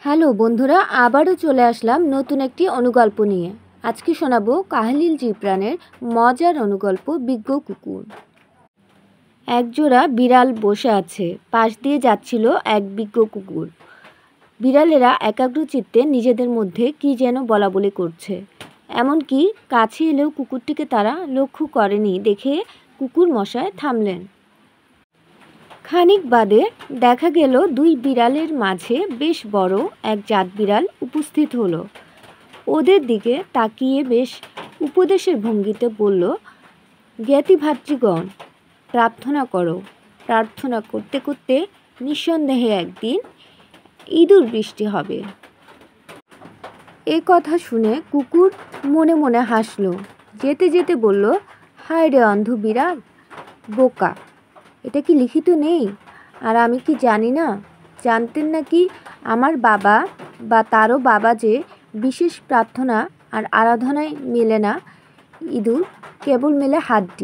Hello বন্ধুরা, আবারও চলে আসলাম নতুন একটি অনুগল্প নিয়ে। আজকে শোনাবো কাহলিল জিব্রানের মজার অনুগল্প বিজ্ঞ কুকুর। একজোড়া বিড়াল বসে আছে, পাশ দিয়ে যাচ্ছিল এক বিজ্ঞ কুকুর। বিড়ালেরা একাগ্রচিত্তে নিজেদের মধ্যে কি যেন বলাবলি করছে। এমনকি কাছে এলেও কুকুরটিকে তারা লক্ষ্য করেনি দেখে কুকুর মশাই থামলেন। খানিক বাদে দেখা গেল দুই বিড়ালের মাঝে বেশ বড় এক জাত বিড়াল উপস্থিত হলো। ওদের দিকে তাকিয়ে বেশ উপদেশের ভঙ্গিতে বলল, জ্ঞাতি ভাতৃগণ, প্রার্থনা করো। প্রার্থনা করতে করতে নিঃসন্দেহে একদিন ইঁদুর বৃষ্টি হবে। এ কথা শুনে কুকুর মনে মনে হাসল। যেতে যেতে বলল, হায় রে অন্ধ বিড়াল, বোকা, এটা কি লিখিত নেই? আর আমি কি জানি না? জানতেন নাকি আমার বাবা বা তারও বাবা যে বিশেষ প্রার্থনা আর আরাধনায় মেলে না ইঁদুর, কেবল মেলে হাড্ডি।